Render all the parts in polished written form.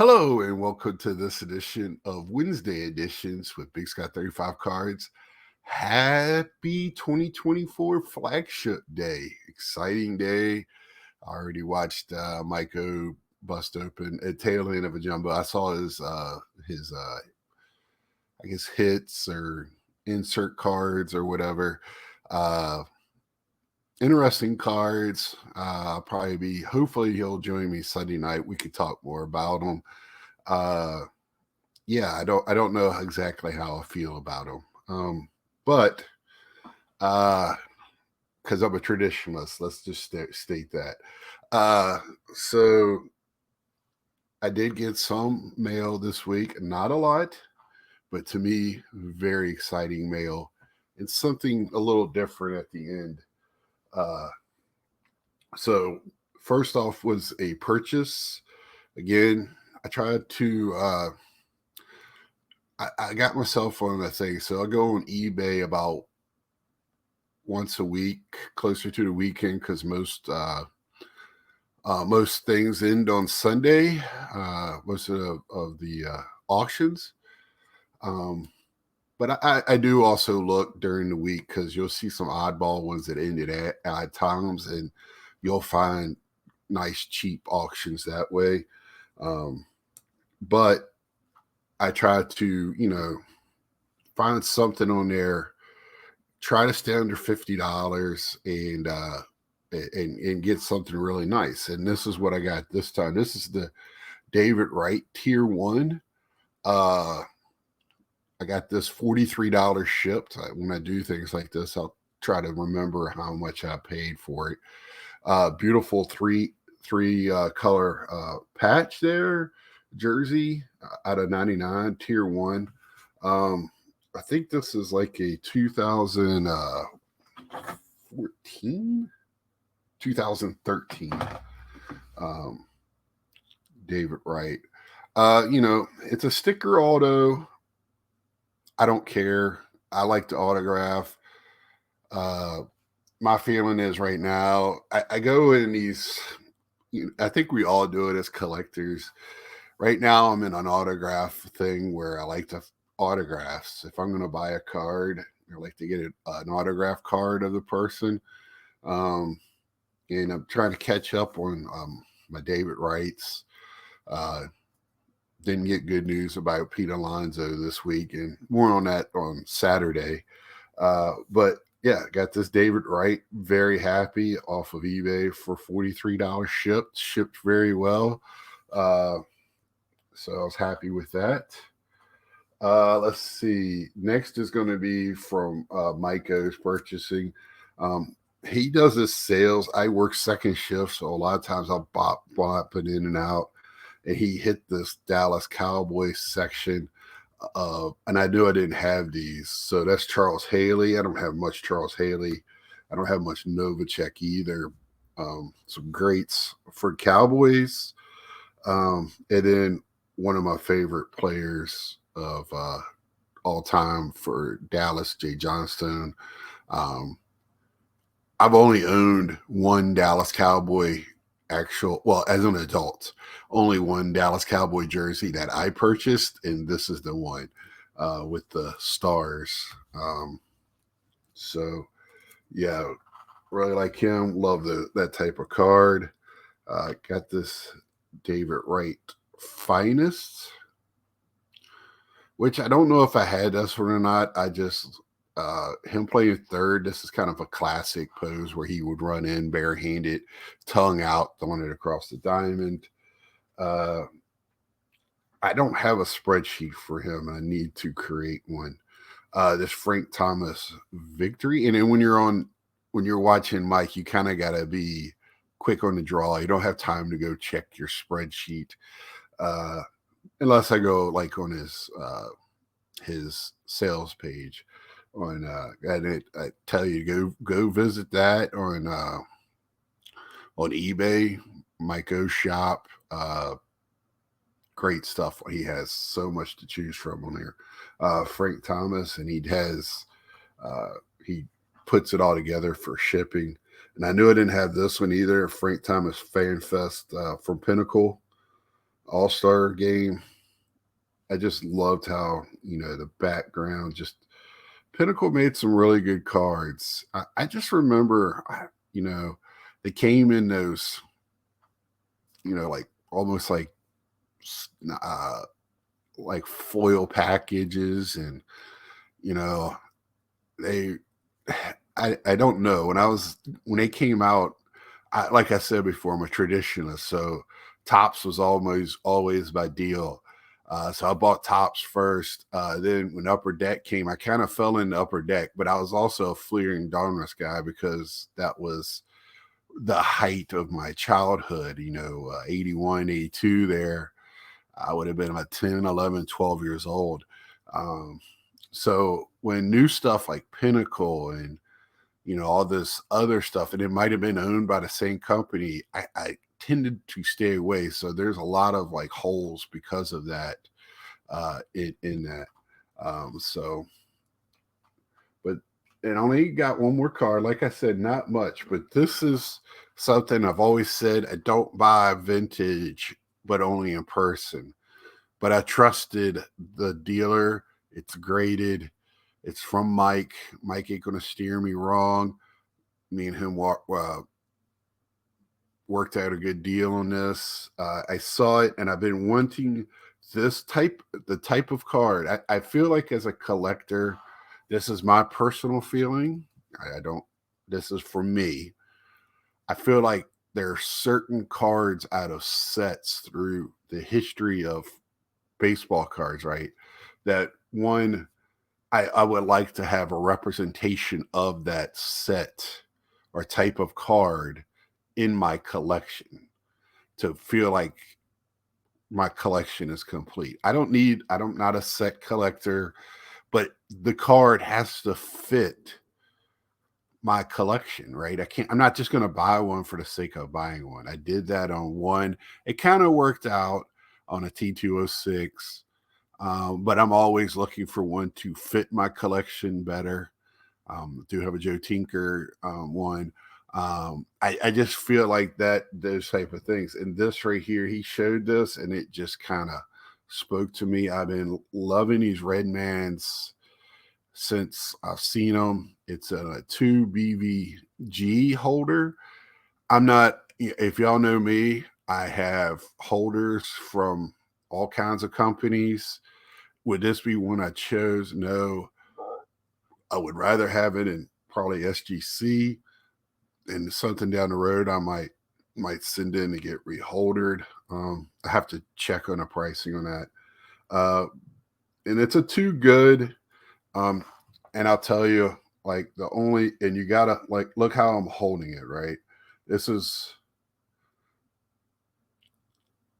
Hello and welcome to this edition of Wednesday editions with Big Sky 35 Cards. Happy 2024 Flagship Day. Exciting day. I already watched Mike bust open a tail end of a jumbo. I saw his I guess hits or insert cards or whatever. Uh Interesting cards. Probably be hopefully he'll join me Sunday night. We could talk more about them. Uh yeah, I don't know exactly how I feel about them. But uh because I'm a traditionalist, let's just state that. Uh so I did get some mail this week, not a lot, but to me, very exciting mail. It's something a little different at the end. Uh so first off was a purchase. Again, I tried to I got myself on that thing. So I go on eBay about once a week, closer to the weekend, because most things end on Sunday. Most of the auctions, um, but I do also look during the week because you'll see some oddball ones that ended at odd times, and you'll find nice cheap auctions that way. Um, but I try to find something on there, try to stay under $50 and get something really nice. And this is what I got this time. This is the David Wright Tier 1. I got this $43 shipped. When I do things like this, I'll try to remember how much I paid for it. Beautiful three color patch there, jersey out of 99, Tier 1. I think this is like a 2014, 2013 um, David Wright. It's a sticker auto. I don't care. I like to autograph. My feeling is right now, I go in these, I think we all do it as collectors. Right now, I'm in an autograph thing where I like to autographs. If I'm going to buy a card, I like to get an autograph card of the person. Um, and I'm trying to catch up on my David Wrights. Uh, didn't get good news about Pete Alonso this week, and more on that on Saturday. But yeah, got this David Wright. Very happy off of eBay for $43 shipped very well. So I was happy with that. Let's see. Next is going to be from Mike purchasing. He does his sales. I work second shift, so a lot of times I'll bop it in and out. And he hit this Dallas Cowboys section. And I knew I didn't have these. So that's Charles Haley. I don't have much Charles Haley. I don't have much Novacek either. Some greats for Cowboys. And then one of my favorite players of all time for Dallas, Jay Johnstone. Um, I've only owned one Dallas Cowboy as an adult, only one Dallas Cowboy jersey that I purchased, and this is the one with the stars. So, yeah, really like him. Love that type of card. Got this David Wright Finest, which I don't know if I had this one or not. I just him playing third. This is kind of a classic pose where he would run in barehanded, tongue out, throwing it across the diamond. Uh, I don't have a spreadsheet for him. I need to create one. This Frank Thomas victory, and then when you're watching Mike, you kind of gotta be quick on the draw. You don't have time to go check your spreadsheet. Uh, Unless I go like on his sales page on and I tell you go visit that on eBay, Mike O shop. Great stuff. He has so much to choose from on there. Frank Thomas, and he puts it all together for shipping. And I knew I didn't have this one either. Frank Thomas Fan Fest from Pinnacle. All-Star game. I just loved how, the background just Pinnacle made some really good cards. I just remember, you know, they came in those, like almost uh, like foil packages, and you know, they, I don't know when they came out. Like I said before, I'm a traditionalist, so tops was always my deal. So I bought tops first. Then when Upper Deck came, I kind of fell into Upper Deck, but I was also a Fleering Darkness guy because that was the height of my childhood, 81, 82 there. I would have been about 10, 11, 12 years old. Um, so when new stuff like Pinnacle and all this other stuff, and it might have been owned by the same company, I tended to stay away. So there's a lot of like holes because of that in that. So, but and I only got one more card. Like I said, not much, but this is something I've always said: I don't buy vintage, but only in person. But I trusted the dealer. It's graded. It's from Mike. Mike ain't gonna steer me wrong. Me and him worked out a good deal on this. I saw it, and I've been wanting the type of card. I feel like as a collector, this is my personal feeling. I don't. This is for me. I feel like there are certain cards out of sets through the history of baseball cards, right? That one, I would like to have a representation of that set or type of card in my collection to feel like my collection is complete. I'm not a set collector, but the card has to fit my collection, right? I'm not just going to buy one for the sake of buying one. I did that on one. It kind of worked out on a T206, but I'm always looking for one to fit my collection better. Do have a Joe Tinker one. I just feel like that those type of things. And this right here, he showed this, and it just kind of spoke to me. I've been loving these Redmans since I've seen them. It's a 2 BVG holder. I'm not. If y'all know me, I have holders from all kinds of companies. Would this be one I chose? No, I would rather have it in probably SGC, and something down the road I might send in to get reholdered. I have to check on the pricing on that. And it's a too good. Um, and I'll tell you, like and you gotta like look how I'm holding it, right? This is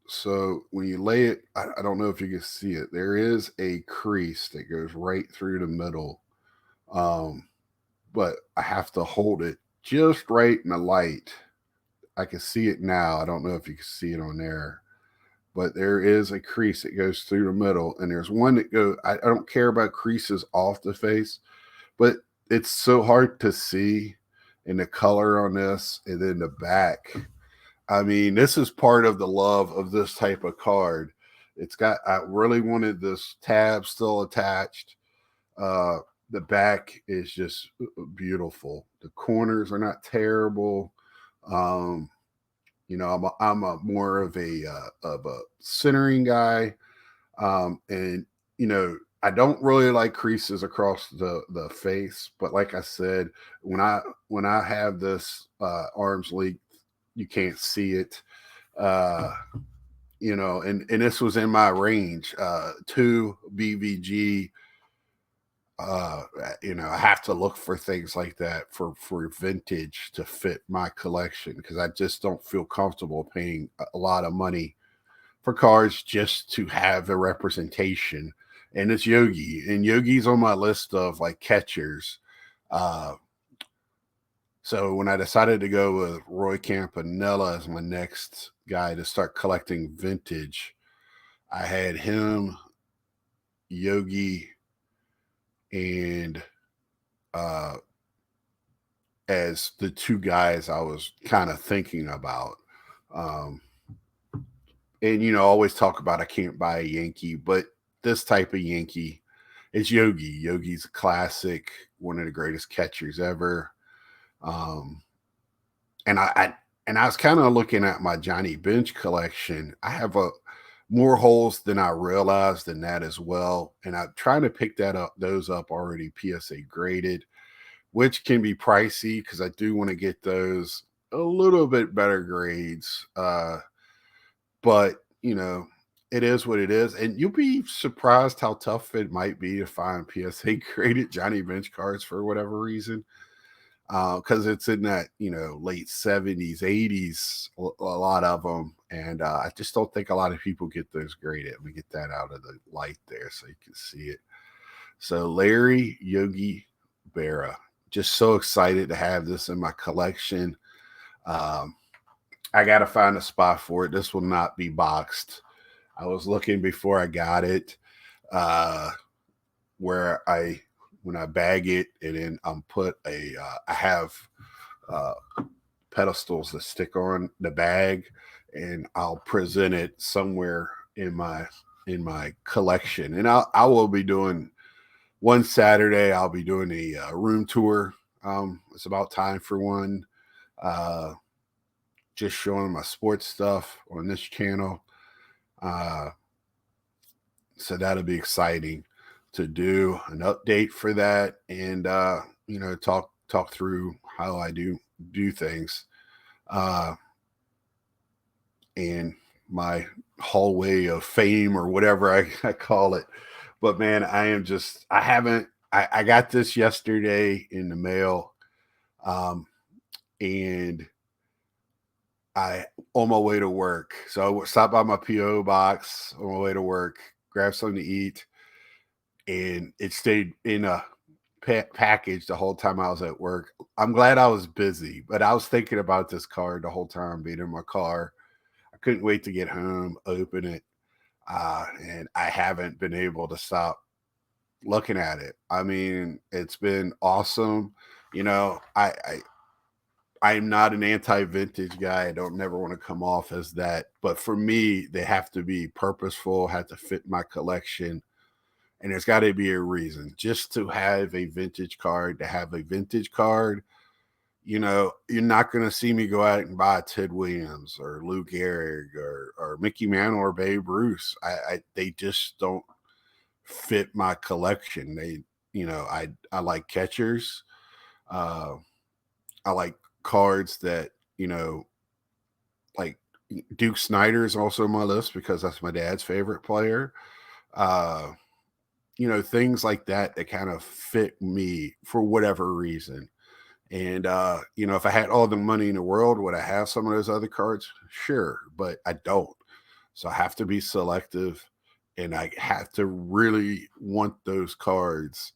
so when you lay it, I don't know if you can see it. There is a crease that goes right through the middle. Um, but I have to hold it just right in the light. I can see it now. I don't know if you can see it on there, but there is a crease that goes through the middle, and there's one that goes. I don't care about creases off the face, but it's so hard to see in the color on this, and then the back. I mean, this is part of the love of this type of card. I really wanted this tab still attached. Uh, the back is just beautiful. The corners are not terrible. Um, I'm a more of a centering guy, and I don't really like creases across the face. But like I said, when I have this arm's length, you can't see it. Uh, and this was in my range. 2 BVG. I have to look for things like that for vintage to fit my collection because I just don't feel comfortable paying a lot of money for cards just to have a representation. And it's Yogi, and Yogi's on my list of like catchers. Uh, so when I decided to go with Roy Campanella as my next guy to start collecting vintage, I had him, Yogi, and uh, as the two guys I was kind of thinking about. Um, and always talk about I can't buy a Yankee, but this type of Yankee is Yogi. Yogi's a classic, one of the greatest catchers ever. Um, and I was kind of looking at my Johnny Bench collection. I have a more holes than I realized in that as well. And I'm trying to pick those up already PSA graded, which can be pricey because I do want to get those a little bit better grades. But it is what it is. And you'll be surprised how tough it might be to find PSA graded Johnny Bench cards for whatever reason. Because it's in that late 70s, 80s, a lot of them, and I just don't think a lot of people get those graded. Let me get that out of the light there so you can see it. So Larry Yogi Berra, just so excited to have this in my collection. Um, I got to find a spot for it. This will not be boxed. I was looking before I got it, where when I bag it and then I'm put I have uh, pedestals that stick on the bag, and I'll present it somewhere in my collection. And I will be doing one Saturday. I'll be doing a room tour. It's about time for one. Uh, just showing my sports stuff on this channel. Uh, so that'll be exciting to do an update for that, and talk through how I do things, and my hallway of fame or whatever I call it. But man, I got this yesterday in the mail, and I on my way to work. So I stopped by my PO box on my way to work, grabbed something to eat, and it stayed in a package the whole time I was at work. I'm glad I was busy, but I was thinking about this card the whole time being in my car. I couldn't wait to get home, open it, and I haven't been able to stop looking at it. I mean, it's been awesome. I'm not an anti-vintage guy. I don't never want to come off as that. But for me, they have to be purposeful, have to fit my collection. And there's got to be a reason. Just to have a vintage card, you're not going to see me go out and buy Ted Williams or Lou Gehrig or Mickey Mantle or Babe Ruth. They just don't fit my collection. I like catchers. Uh, I like cards that, like Duke Snyder is also on my list because that's my dad's favorite player. Uh, things like that kind of fit me for whatever reason. And if I had all the money in the world, would I have some of those other cards? Sure, but I don't. So I have to be selective, and I have to really want those cards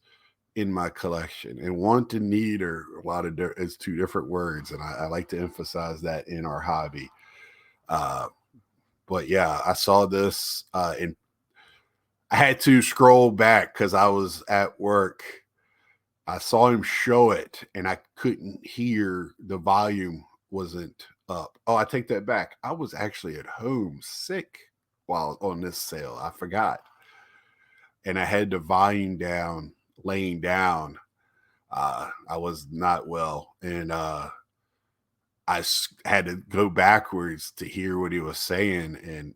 in my collection. And want and need are it's two different words, and I like to emphasize that in our hobby. Uh, but yeah, I saw this, and I had to scroll back because I was at work. I saw him show it, and I couldn't hear, the volume wasn't up. Oh, I take that back. I was actually at home sick while on this sale. I forgot. And I had the volume down, laying down. I was not well, and had to go backwards to hear what he was saying, and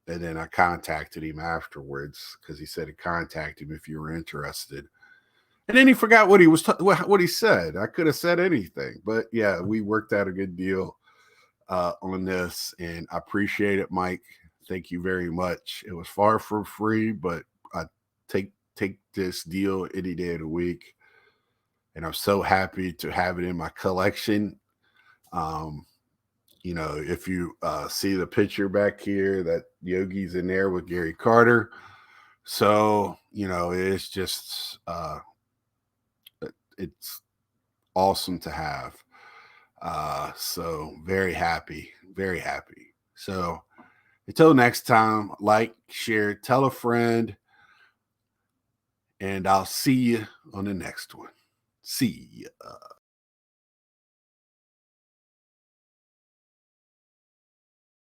then I contacted him afterwards because he said to contact him if you were interested. And then he forgot what what he said. I could have said anything, but yeah, we worked out a good deal on this, and I appreciate it, Mike. Thank you very much. It was far from free, but I take this deal any day of the week, and I'm so happy to have it in my collection. Um, if you see the picture back here, that Yogi's in there with Gary Carter. So, it's just it's awesome to have. So very happy, very happy. So until next time, like, share, tell a friend, and I'll see you on the next one. See ya.